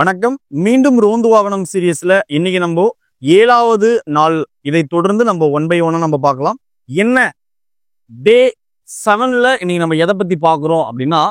வணக்கம். மீண்டும் ரோந்து வாகனம் சீரியஸ்ல இன்னைக்கு நம்ம 7வது நாள். இதை தொடர்ந்து நம்ம 1 by 1 நம்ம பார்க்கலாம். என்ன டே 7ல இன்னைக்கு நம்ம எதை பத்தி பார்க்கிறோம் அப்படின்னா,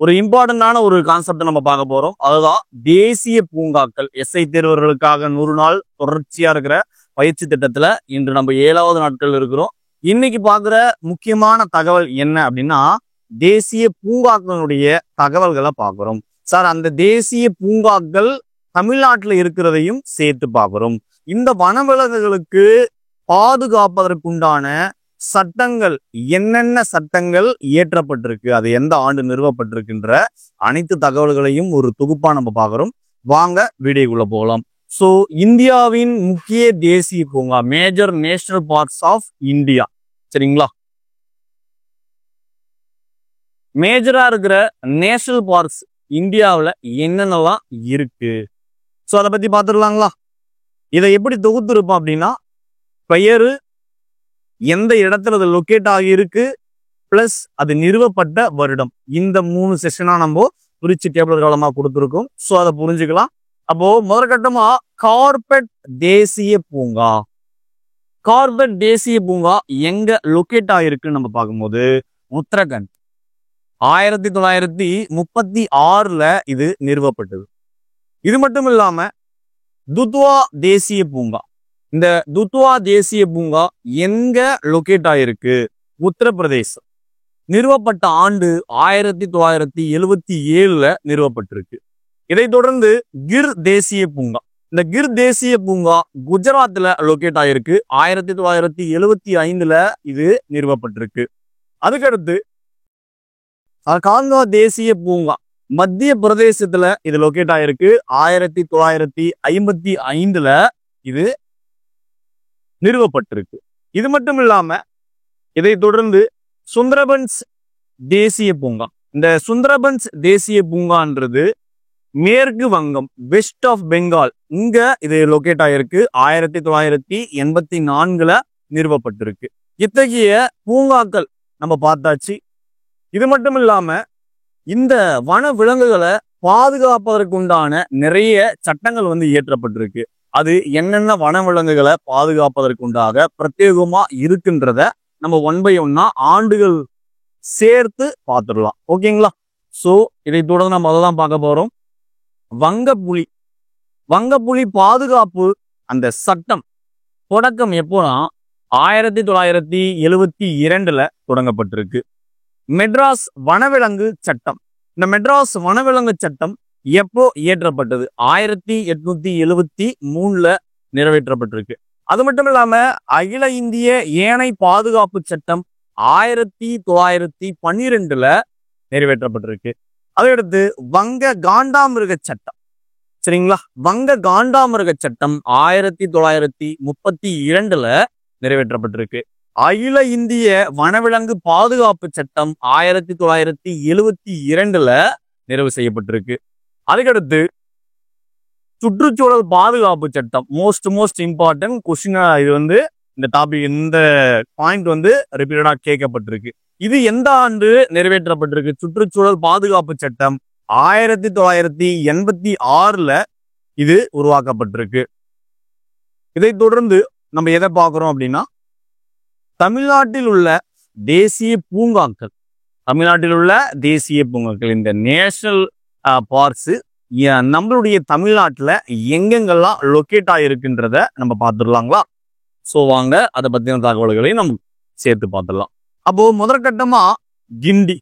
ஒரு இம்பார்ட்டன்டான ஒரு கான்செப்ட் நம்ம பார்க்க போறோம். அதுதான் தேசிய பூங்காக்கள். எஸ்ஐ தேர்வர்களுக்காக 100 நாள் தொடர்ச்சியா இருக்கிற பயிற்சி திட்டத்துல இன்று நம்ம 7வது நாட்கள் இருக்கிறோம். இன்னைக்கு பார்க்குற முக்கியமான தகவல் என்ன அப்படின்னா, தேசிய பூங்காக்களுடைய தகவல்களை பார்க்கிறோம். சார், அந்த தேசிய பூங்காக்கள் தமிழ்நாட்டில் இருக்கிறதையும் சேர்த்து பார்க்கிறோம். இந்த வனவிலங்குகளுக்கு பாதுகாப்பதற்குண்டான சட்டங்கள், என்னென்ன சட்டங்கள் இயற்றப்பட்டிருக்கு, அது எந்த ஆண்டு நிறுவப்பட்டிருக்கின்ற அனைத்து தகவல்களையும் ஒரு தொகுப்பா நம்ம பார்க்கிறோம். வாங்க வீடியோக்குள்ள போகலாம். ஸோ, இந்தியாவின் முக்கிய தேசிய பூங்கா, major national parks of India, சரிங்களா? மேஜரா இருக்கிற நேஷனல் பார்க்ஸ் இந்தியாவில் என்னென்னலாம் இருக்கு, ஸோ அதை பத்தி பார்த்துடலாங்களா? இதை எப்படி தொகுத்துருப்போம் அப்படின்னா, பெயரு, எந்த இடத்துல அது லொக்கேட் ஆகியிருக்கு, பிளஸ் அது நிறுவப்பட்ட வருடம், இந்த 3 செஷனா நம்ம குறிச்சு டேபிள் காலமா கொடுத்துருக்கோம். ஸோ அதை புரிஞ்சுக்கலாம். அப்போ முதற்கட்டமா கார்பெட் தேசிய பூங்கா. கார்பெட் தேசிய பூங்கா எங்க லொக்கேட் ஆகிருக்குன்னு நம்ம பார்க்கும்போது, உத்தரகண்ட் 1936ல இது நிறுவப்பட்டது. இது மட்டும் இல்லாம துத்வா தேசிய பூங்கா. இந்த துத்வா தேசிய பூங்கா எங்க லொக்கேட் ஆயிருக்கு? உத்தரப்பிரதேசம். நிறுவப்பட்ட ஆண்டு 1977ல நிறுவப்பட்டிருக்கு. இதை தொடர்ந்து கிர் தேசிய பூங்கா. இந்த கிர் தேசிய பூங்கா குஜராத்ல லொக்கேட் ஆயிருக்கு. 1975ல இது நிறுவப்பட்டிருக்கு. அதுக்கடுத்து காங்கா தேசிய பூங்கா மத்திய பிரதேசத்துல இது லொக்கேட் ஆயிருக்கு. 1955ல இது நிறுவப்பட்டிருக்கு. இது மட்டும் இல்லாம இதை தொடர்ந்து சுந்தரபன்ஸ் தேசிய பூங்கா. இந்த சுந்தரபன்ஸ் தேசிய பூங்கான்றது மேற்கு வங்கம், வெஸ்ட் ஆஃப் பெங்கால், இங்க இது லொக்கேட் ஆயிருக்கு. 1984ல நிறுவப்பட்டிருக்கு. இத்தகைய பூங்காக்கள் நம்ம பார்த்தாச்சு. இது மட்டும் இல்லாம இந்த வன விலங்குகளை பாதுகாப்பதற்குண்டான நிறைய சட்டங்கள் இயற்றப்பட்டிருக்கு. அது என்னென்ன வன விலங்குகளை பாதுகாப்பதற்குண்டாக பிரத்யேகமா இருக்குன்றத நம்ம 1 by 1 ஆண்டுகள் சேர்த்து பார்த்துடலாம். ஓகேங்களா? ஸோ இதை தொடர்ந்து நம்ம அதை தான் பார்க்க போறோம். வங்கப்புலி. வங்கப்புலி பாதுகாப்பு அந்த சட்டம் தொடக்கம் எப்போனா 1972ல தொடங்கப்பட்டிருக்கு. மெட்ராஸ் வனவிலங்கு சட்டம். இந்த மெட்ராஸ் வனவிலங்கு சட்டம் எப்போ இயற்றப்பட்டது? 1873ல நிறைவேற்றப்பட்டிருக்கு. அது மட்டும் இல்லாம அகில இந்திய ஏனை பாதுகாப்பு சட்டம் 1912ல நிறைவேற்றப்பட்டிருக்கு. அதையடுத்து வங்க காண்டாமிருக சட்டம், சரிங்களா? வங்க காண்டாமிருக சட்டம் 1932ல நிறைவேற்றப்பட்டிருக்கு. அகில இந்திய வனவிலங்கு பாதுகாப்பு சட்டம் 1972ல நிறைவு செய்யப்பட்டிருக்கு. அதுக்கடுத்து சுற்றுச்சூழல் பாதுகாப்பு சட்டம், மோஸ்ட் இம்பார்ட்டன்ட் கொஸ்டின். இது இந்த டாபிக், இந்த பாயிண்ட் ரிப்பீட்டடா கேட்கப்பட்டிருக்கு. இது எந்த ஆண்டு நிறைவேற்றப்பட்டிருக்கு? சுற்றுச்சூழல் பாதுகாப்பு சட்டம் 1986ல இது உருவாக்கப்பட்டிருக்கு. இதை தொடர்ந்து நம்ம எதை பார்க்கிறோம் அப்படின்னா, தமிழ்நாட்டில் உள்ள தேசிய பூங்காக்கள். தமிழ்நாட்டில் உள்ள தேசிய பூங்காக்கள், இந்த நேஷனல் பார்க்ஸ் நம்மளுடைய தமிழ்நாட்டில் எங்கெங்கெல்லாம் லொக்கேட் ஆகிருக்குன்றத நம்ம பார்த்துடலாங்களா? ஸோ வாங்க அதை பற்றின தகவல்களையும் நம்ம சேர்த்து பார்த்துடலாம். அப்போ முதற்கட்டமா கிண்டி.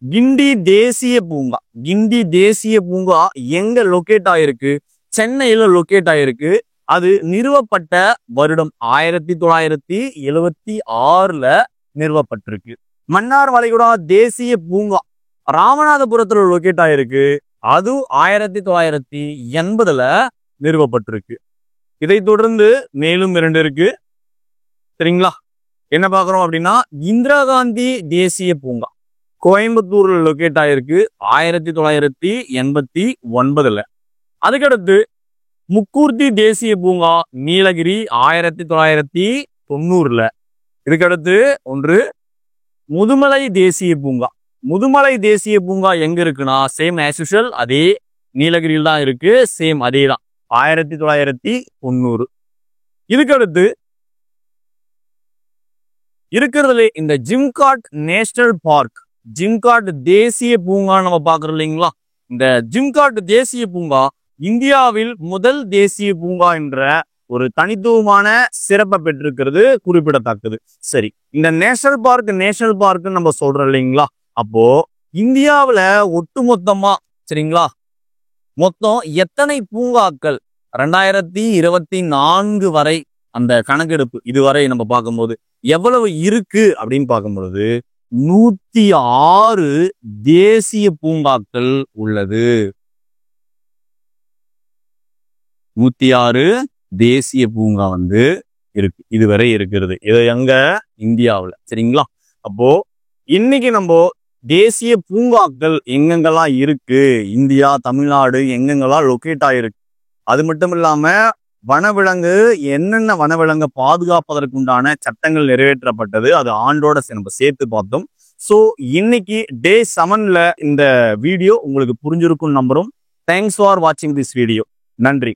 கிண்டி தேசிய பூங்கா. கிண்டி தேசிய பூங்கா எங்க லொக்கேட் ஆயிருக்கு? சென்னையில லொக்கேட் ஆயிருக்கு. அது நிறுவப்பட்ட வருடம் 1976ல நிறுவப்பட்டிருக்கு. மன்னார் வளைகுடா தேசிய பூங்கா ராமநாதபுரத்துல லொக்கேட் ஆயிருக்கு. அது 1980ல நிறுவப்பட்டிருக்கு. இதை தொடர்ந்து மேலும் 2 இருக்கு, சரிங்களா? என்ன பார்க்குறோம் அப்படின்னா, இந்திரா காந்தி தேசிய பூங்கா கோயம்புத்தூர்ல லொக்கேட் ஆயிருக்கு 1989ல. அதுக்கடுத்து முக்கூர்த்தி தேசிய பூங்கா நீலகிரி 1990ல. இதுக்கடுத்து ஒன்று முதுமலை தேசிய பூங்கா. முதுமலை தேசிய பூங்கா எங்க இருக்குன்னா, சேம் ஆஸ் யூஷுவல் அதே நீலகிரியில் தான் இருக்கு. சேம் அதே தான் 1990. இதுக்கு அடுத்து இருக்கிறதுல இந்த ஜிம்காட் நேஷனல் பார்க், ஜிம்காட் தேசிய பூங்கா நம்ம பாக்குறோம் இல்லைங்களா? இந்த ஜிம்காட் தேசிய பூங்கா இந்தியாவில் முதல் தேசிய பூங்கா என்ற ஒரு தனித்துவமான சிறப்பை பெற்றிருக்கிறது குறிப்பிடத்தக்கது. சரி, இந்த நேஷனல் பார்க் நம்ம சொல்றோம் இல்லைங்களா? அப்போ இந்தியாவுல ஒட்டுமொத்தமா சரிங்களா மொத்தம் எத்தனை பூங்காக்கள் 2024 வரை அந்த கணக்கெடுப்பு இதுவரை நம்ம பார்க்கும்போது எவ்வளவு இருக்கு அப்படின்னு பார்க்கும்பொழுது 106 தேசிய பூங்காக்கள் உள்ளது. 106 தேசிய பூங்கா இருக்கு, இதுவரை இருக்கிறது. இது எங்க? இந்தியாவுல. சரிங்களா? அப்போ இன்னைக்கு நம்ம தேசிய பூங்காக்கள் எங்கெங்கெல்லாம் இருக்கு, இந்தியா தமிழ்நாடு எங்கெங்கெல்லாம் லொக்கேட் ஆயிருக்கு, அது மட்டும் இல்லாம வனவிலங்கு என்னென்ன வனவிலங்கை பாதுகாப்பதற்குண்டான சட்டங்கள் நிறைவேற்றப்பட்டது, அது ஆண்டோட நம்ம சேர்த்து பார்த்தோம். ஸோ இன்னைக்கு டே 7ல இந்த வீடியோ உங்களுக்கு புரிஞ்சிருக்கும் நம்புறோம். தேங்க்ஸ் ஃபார் வாட்சிங் திஸ் வீடியோ. நன்றி.